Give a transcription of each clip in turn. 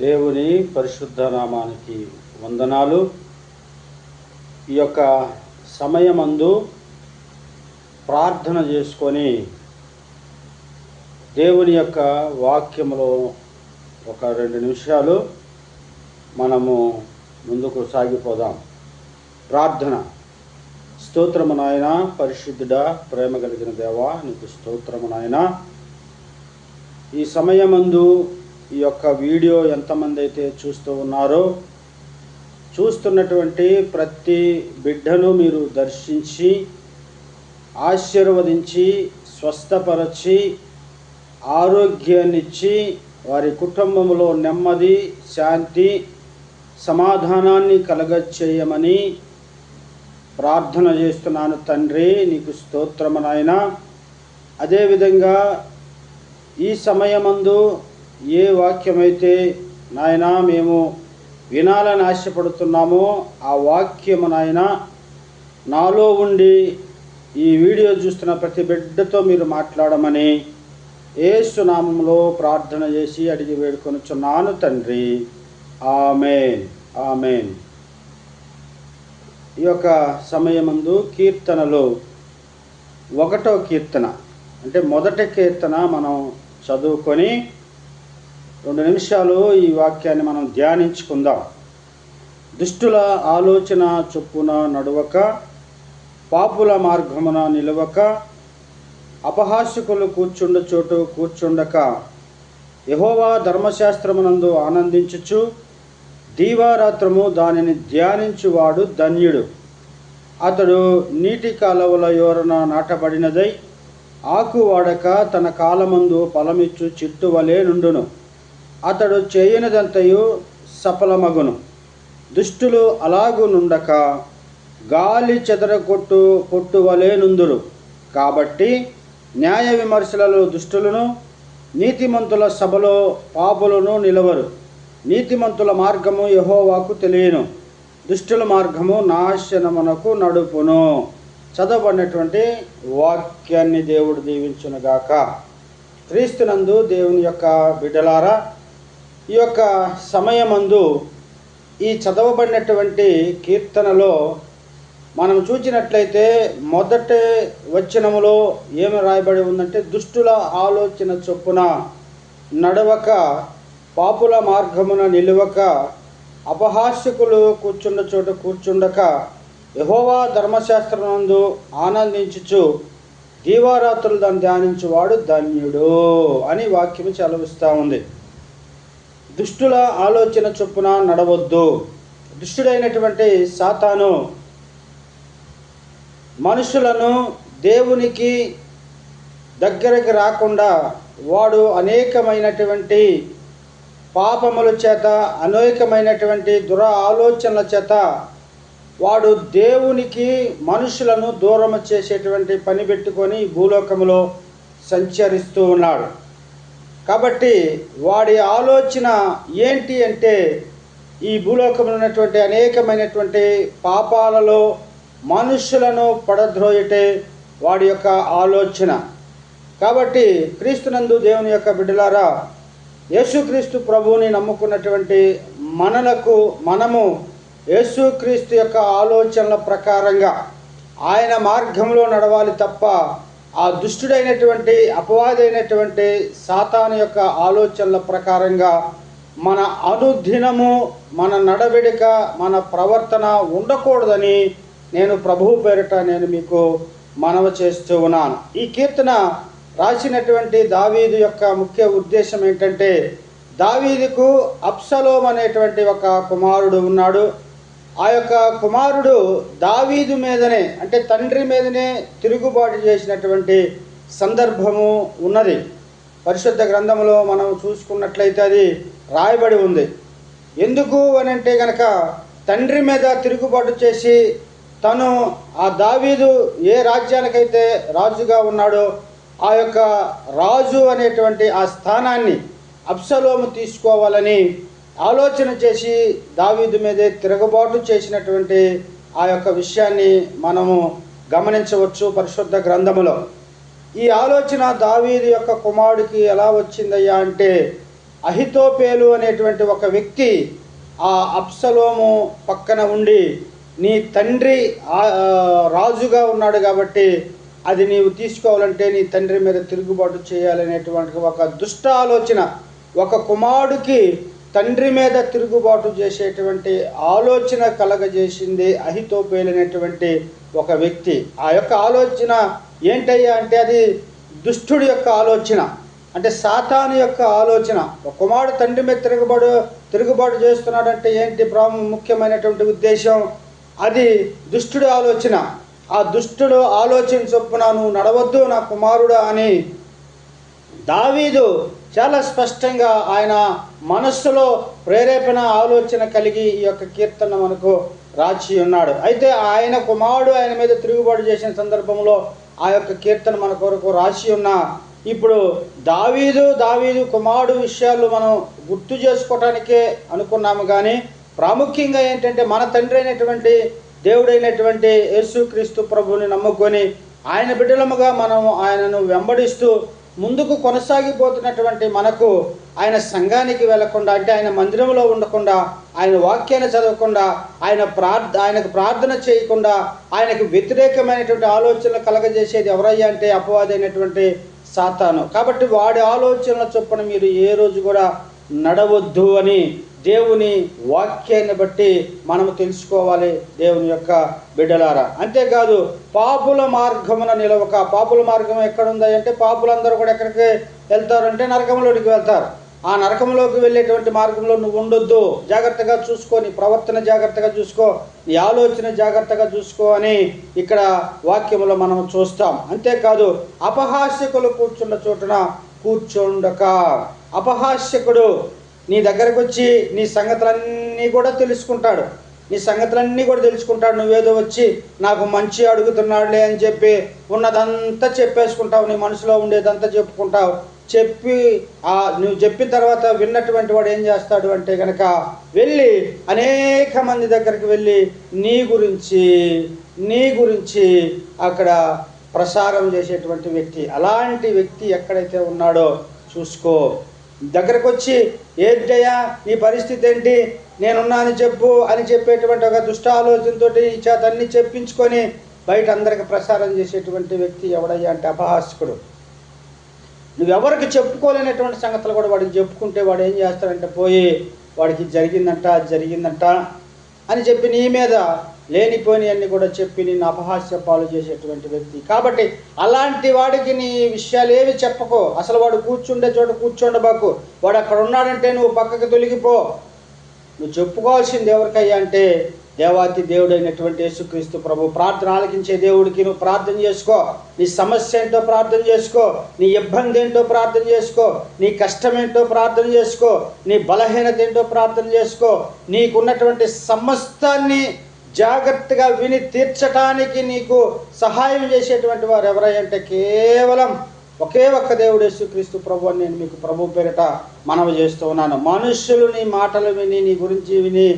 దేవుని పరిశుద్ధ నామానికి వందనాలు. ఈ యొక్క సమయమందు ప్రార్థన చేసుకొని దేవుని యొక్క వాక్యములో ఒక 2 నిమిషాలు మనము ముందుకు సాగిపోదాం. ప్రార్థన. స్తోత్రము నాయన, పరిశుద్ధుడా, ప్రేమ కలిగిన దేవా, నీకు స్తోత్రము నాయన. ఈ సమయమందు ఈ యొక్క వీడియో ఎంతమంది అయితే చూస్తూ ఉన్నారో, చూస్తున్నటువంటి ప్రతి బిడ్డను మీరు దర్శించి ఆశీర్వదించి స్వస్థపరచి ఆరోగ్యాన్నిచ్చి వారి కుటుంబంలో నెమ్మది, శాంతి, సమాధానాన్ని కలగచేయమని ప్రార్థన చేస్తున్నాను తండ్రి. నీకు స్తోత్రము నాయన. అదేవిధంగా ఈ సమయమందు ఏ వాక్యమైతే నాయన మేము వినాలని ఆశపడుతున్నామో ఆ వాక్యము నాయన నాలో ఉండి ఈ వీడియో చూస్తున్న ప్రతి బిడ్డతో మీరు మాట్లాడమని యేసు నామములో ప్రార్థన చేసి అడిగి వేడుకొనుచున్నాను తండ్రి. ఆమేన్, ఆమేన్. ఈ యొక్క సమయమందు కీర్తనలో 1వ కీర్తన అంటే మొదటి కీర్తన మనం చదువుకొని 2 నిమిషాలు ఈ వాక్యాన్ని మనం ధ్యానించుకుందాం. దుష్టుల ఆలోచన చొప్పున నడువక, పాపుల మార్గమున నిలవక, అపహాస్యకులు కూర్చుండ చోటు కూర్చుండక, యెహోవా ధర్మశాస్త్రమునందు ఆనందించుచు దీవారాత్రము దానిని ధ్యానించువాడు ధన్యుడు. అతడు నీటి కాలువల యోరన నాటబడినదై ఆకు వాడక తన కాలమందు ఫలమిచ్చు చెట్టు వలె నుండును. అతడు చేయనిదంతయు సఫలమగును. దుష్టులు అలాగు నుండక గాలి చెదరగొట్టు పొట్టు వలె నుందురు. కాబట్టి న్యాయ విమర్శలలో దుష్టులను, నీతిమంతుల సభలో పాపులను నిలవరు. నీతిమంతుల మార్గము యెహోవాకు తెలియను, దుష్టుల మార్గము నాశనమునకు నడుపును. చదవబడినటువంటి వాక్యాన్ని దేవుడు దీవించునుగాక. క్రీస్తునందు దేవుని యొక్క బిడ్డలారా, ఈ యొక్క సమయమందు ఈ చదవబడినటువంటి కీర్తనలో మనం చూసినట్లయితే మొదటి వచనములో ఏమి రాయబడి ఉందంటే, దుష్టుల ఆలోచన చొప్పున నడవక, పాపుల మార్గమున నిలువక, అపహాస్యకులు కూర్చుండ చోట కూర్చుండక, యెహోవా ధర్మశాస్త్రమునందు ఆనందించుచు దీవారాత్రులు దాన్ని ధ్యానించువాడు ధన్యుడు అని వాక్యము చలవిస్తూ ఉంది. దుష్టుల ఆలోచన చొప్పున నడవద్దు. దుష్టుడైనటువంటి సాతాను మనుషులను దేవునికి దగ్గరికి రాకుండా వాడు అనేకమైనటువంటి పాపముల చేత, అనేకమైనటువంటి ఆలోచనల చేత వాడు దేవునికి మనుషులను దూరం చేసేటువంటి పని పెట్టుకొని భూలోకములో సంచరిస్తూ ఉన్నాడు. కాబట్టి వాడి ఆలోచన ఏంటి అంటే, ఈ భూలోకంలో ఉన్నటువంటి అనేకమైనటువంటి పాపాలలో మనుషులను పడద్రోయటే వాడి యొక్క ఆలోచన. కాబట్టి క్రీస్తునందు దేవుని యొక్క బిడ్డలారా, యేసుక్రీస్తు ప్రభువుని నమ్ముకున్నటువంటి మనము యేసుక్రీస్తు యొక్క ఆలోచనల ప్రకారంగా ఆయన మార్గంలో నడవాలి తప్ప ఆ దుష్టుడైనటువంటి అపవాదైనటువంటి సాతాను యొక్క ఆలోచనల ప్రకారంగా మన అనుదినము, మన నడవడిక, మన ప్రవర్తన ఉండకూడదని నేను ప్రభువు పేరిట నేను మీకు మనవి చేస్తూ ఉన్నాను. ఈ కీర్తన రాసినటువంటి దావీదు యొక్క ముఖ్య ఉద్దేశం ఏంటంటే, దావీదుకు అబ్షలోము అనేటువంటి ఒక కుమారుడు ఉన్నాడు. ఆ యొక్క కుమారుడు దావీదు మీదనే అంటే తండ్రి మీదనే తిరుగుబాటు చేసినటువంటి సందర్భము ఉన్నది. పరిశుద్ధ గ్రంథంలో మనం చూసుకున్నట్లయితే అది రాయబడి ఉంది. ఎందుకు అని అంటే కనుక, తండ్రి మీద తిరుగుబాటు చేసి తను ఆ దావీదు ఏ రాజ్యానికైతే రాజుగా ఉన్నాడో ఆ యొక్క రాజు అనేటువంటి ఆ స్థానాన్ని అబ్షలోము తీసుకోవాలని ఆలోచన చేసి దావీదు మీదే తిరుగుబాటు చేసినటువంటి ఆ యొక్క విషయాన్ని మనము గమనించవచ్చు పరిశుద్ధ గ్రంథములో. ఈ ఆలోచన దావీదు యొక్క కుమారుడికి ఎలా వచ్చిందయ్యా అంటే, అహితోపేలు అనేటువంటి ఒక వ్యక్తి ఆ అబ్షలోము పక్కన ఉండి, నీ తండ్రి రాజుగా ఉన్నాడు కాబట్టి అది నీవు తీసుకోవాలంటే నీ తండ్రి మీద తిరుగుబాటు చేయాలనేటువంటి ఒక దుష్ట ఆలోచన, ఒక కుమారుడికి తండ్రి మీద తిరుగుబాటు చేసేటువంటి ఆలోచన కలగజేసింది అహితోపేలు అనేటువంటి ఒక వ్యక్తి. ఆ యొక్క ఆలోచన ఏంటయ్యా అంటే అది దుష్టుడి యొక్క ఆలోచన, అంటే సాతాను యొక్క ఆలోచన. ఒక కుమారుడు తండ్రి మీద తిరుగుబాటు చేస్తున్నాడంటే ఏంటి ముఖ్యమైనటువంటి ఉద్దేశం? అది దుష్టుడి ఆలోచన. ఆ దుష్టుడు ఆలోచన చొప్పున నువ్వు నడవద్దు నా కుమారుడా అని దావీదు చాలా స్పష్టంగా ఆయన మనస్సులో ప్రేరేపణ ఆలోచన కలిగి ఈ యొక్క కీర్తన మనకు రాసి ఉన్నాడు. అయితే ఆయన కుమారుడు ఆయన మీద తిరుగుబాటు చేసిన సందర్భంలో ఆ యొక్క కీర్తన మన కొరకు రాసి ఉన్న ఇప్పుడు దావీదు కుమారుడు విషయాలు మనం గుర్తు చేసుకోవటానికే అనుకున్నాము. కానీ ప్రాముఖ్యంగా ఏంటంటే మన తండ్రి అయినటువంటి దేవుడైనటువంటి యేసుక్రీస్తు ప్రభువుని నమ్ముకొని ఆయన బిడ్డలముగా మనము ఆయనను వెంబడిస్తూ ముందుకు కొనసాగిపోతున్నటువంటి మనకు ఆయన సంఘానికి వెళ్లకుండా, అంటే ఆయన మందిరంలో ఉండకుండా, ఆయన వాక్యాన్ని చదవకుండా, ఆయనకు ప్రార్థన చేయకుండా, ఆయనకు వ్యతిరేకమైనటువంటి ఆలోచనలు కలగజేసేది ఎవరయ్యా అంటే అపవాదైనటువంటి సాతాను. కాబట్టి వాడి ఆలోచనల చొప్పున మీరు ఏ రోజు కూడా నడవద్దు అని దేవుని వాక్యాన్ని బట్టి మనము తెలుసుకోవాలి దేవుని యొక్క బిడ్డలారా. అంతేకాదు పాపుల మార్గమున నిలవక. పాపుల మార్గం ఎక్కడుంది అంటే పాపులందరూ కూడా ఎక్కడికి వెళ్తారంటే నరకంలోనికి వెళ్తారు. ఆ నరకంలోకి వెళ్ళేటువంటి మార్గంలో నువ్వు ఉండొద్దు. జాగ్రత్తగా చూసుకో, నీ ప్రవర్తన జాగ్రత్తగా చూసుకో, నీ ఆలోచన జాగ్రత్తగా చూసుకో అని ఇక్కడ వాక్యంలో మనం చూస్తాం. అంతేకాదు అపహాస్యకులు కూర్చున్న చోటున కూర్చోండక. అపహాస్యకుడు నీ దగ్గరకు వచ్చి నీ సంగతులన్నీ కూడా తెలుసుకుంటాడు. నువ్వేదో వచ్చి నాకు మంచి అడుగుతున్నాడులే అని చెప్పి ఉన్నదంతా చెప్పేసుకుంటావు, నీ మనసులో ఉండేదంతా చెప్పుకుంటావు. నువ్వు చెప్పిన తర్వాత విన్నటువంటి వాడు ఏం చేస్తాడు అంటే కనుక వెళ్ళి అనేక మంది దగ్గరికి వెళ్ళి నీ గురించి అక్కడ ప్రసారం చేసేటువంటి వ్యక్తి. అలాంటి వ్యక్తి ఎక్కడైతే ఉన్నాడో చూసుకో. దగ్గరకు వచ్చి ఏంటయ్యా నీ పరిస్థితి ఏంటి, నేనున్నా అని చెప్పు అని చెప్పేటువంటి ఒక దుష్ట ఆలోచనతో ఈ చేత అన్ని చెప్పించుకొని బయట అందరికి ప్రసారం చేసేటువంటి వ్యక్తి ఎవడయ్యా అంటే అపహాస్యకుడు. నువ్వెవరికి చెప్పుకోలేనటువంటి సంగతులు కూడా వాడికి చెప్పుకుంటే వాడు ఏం చేస్తాడంటే పోయి వాడికి జరిగిందంట అని చెప్పి నీ మీద లేనిపోని అన్ని కూడా చెప్పి నిన్ను అపహాస్య పాలు చేసేటువంటి వ్యక్తి. కాబట్టి అలాంటి వాడికి నీ విషయాలు ఏవి చెప్పకో. అసలు వాడు కూర్చుండే చోట కూర్చోండబాకు. వాడు అక్కడ ఉన్నాడంటే నువ్వు పక్కకి తొలగిపో. నువ్వు చెప్పుకోవాల్సింది ఎవరికయ్యా అంటే దేవాతి దేవుడైనటువంటి యేసుక్రీస్తు ప్రభు. ప్రార్థన ఆలకించే దేవుడికి నువ్వు ప్రార్థన చేసుకో. నీ సమస్య ఏంటో ప్రార్థన చేసుకో, నీ ఇబ్బంది ఏంటో ప్రార్థన చేసుకో, నీ కష్టం ఏంటో ప్రార్థన చేసుకో, నీ బలహీనత ఏంటో ప్రార్థన చేసుకో. నీకున్నటువంటి సమస్తాన్ని జాగ్రత్తగా విని తీర్చటానికి నీకు సహాయం చేసేటువంటి వారు ఎవరంటే కేవలం ఒకే ఒక్క దేవుడు యేసుక్రీస్తు ప్రభు అని నేను మీకు ప్రభు పేరిట మనవి చేస్తూ ఉన్నాను. మనుషులు నీ మాటలు విని నీ గురించి విని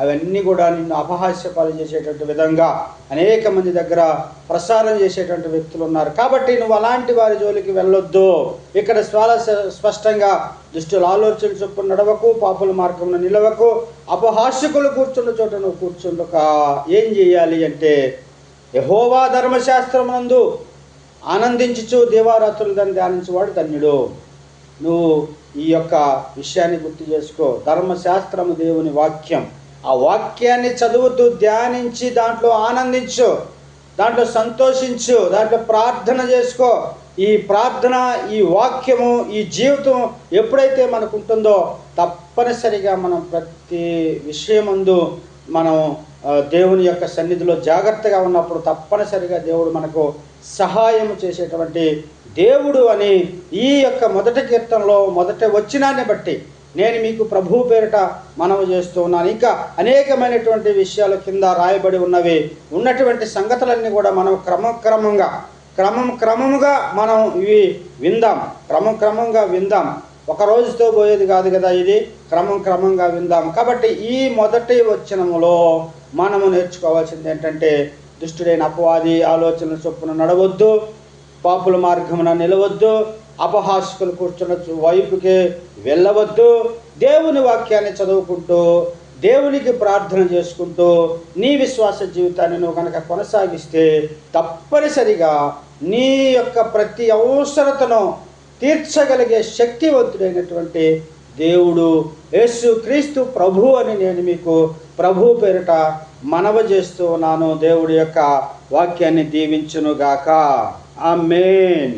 అవన్నీ కూడా నిన్ను అపహాస్యపాలు చేసేటువంటి విధంగా అనేక మంది దగ్గర ప్రసారం చేసేటువంటి వ్యక్తులు ఉన్నారు. కాబట్టి నువ్వు అలాంటి వారి జోలికి వెళ్ళొద్దు. ఇక్కడ చాలా స్పష్టంగా దుష్టుల ఆలోచన చొప్పున నడవకు, పాపుల మార్గంలో నిలవకు, అపహాస్యకులు కూర్చున్న చోట నువ్వు కూర్చుండక. ఏం చేయాలి అంటే యెహోవా ధర్మశాస్త్రమునందు ఆనందించుచు దేవారాత్రులు దాన్ని ధ్యానించేవాడు ధన్యుడు. నువ్వు ఈ యొక్క విషయాన్ని గుర్తు చేసుకో. ధర్మశాస్త్రము దేవుని వాక్యం. ఆ వాక్యాన్ని చదువుతూ ధ్యానించి దాంట్లో ఆనందించు, దాంట్లో సంతోషించు, దాంట్లో ప్రార్థన చేసుకో. ఈ ప్రార్థన, ఈ వాక్యము, ఈ జీవితం ఎప్పుడైతే మనకు ఉంటుందో తప్పనిసరిగా మనం ప్రతి విషయమందు మనం దేవుని యొక్క సన్నిధిలో జాగ్రత్తగా ఉన్నప్పుడు తప్పనిసరిగా దేవుడు మనకు సహాయం చేసేటువంటి దేవుడు అని ఈ యొక్క మొదటి కీర్తనలో మొదటి వచనాన్ని బట్టి నేను మీకు ప్రభువు పేరిట మనవి చేస్తూ ఉన్నాను. ఇంకా అనేకమైనటువంటి విషయాలు కింద రాయబడి ఉన్నటువంటి సంగతులన్నీ కూడా మనం క్రమముగా మనం ఇవి క్రమంగా విందాం. ఒక రోజుతో పోయేది కాదు కదా, ఇది క్రమంగా విందాం. కాబట్టి ఈ మొదటి వచనములో మనము నేర్చుకోవాల్సింది ఏంటంటే దుష్టుడైన అపవాది ఆలోచనల చొప్పున నడవద్దు, పాపుల మార్గమున నిలవద్దు, అపహాస్కులు కూర్చున్న వైపుకి వెళ్ళవద్దు. దేవుని వాక్యాన్ని చదువుకుంటూ దేవునికి ప్రార్థన చేసుకుంటూ నీ విశ్వాస జీవితాన్ని నువ్వు కనుక కొనసాగిస్తే తప్పనిసరిగా నీ యొక్క ప్రతి అవసరతను తీర్చగలిగే శక్తివంతుడైనటువంటి దేవుడు యేసు క్రీస్తు ప్రభు అని నేను మీకు ప్రభు పేరిట మనవి చేస్తూ ఉన్నాను. దేవుడి యొక్క వాక్యాన్ని దీవించునుగాక. ఆమేన్.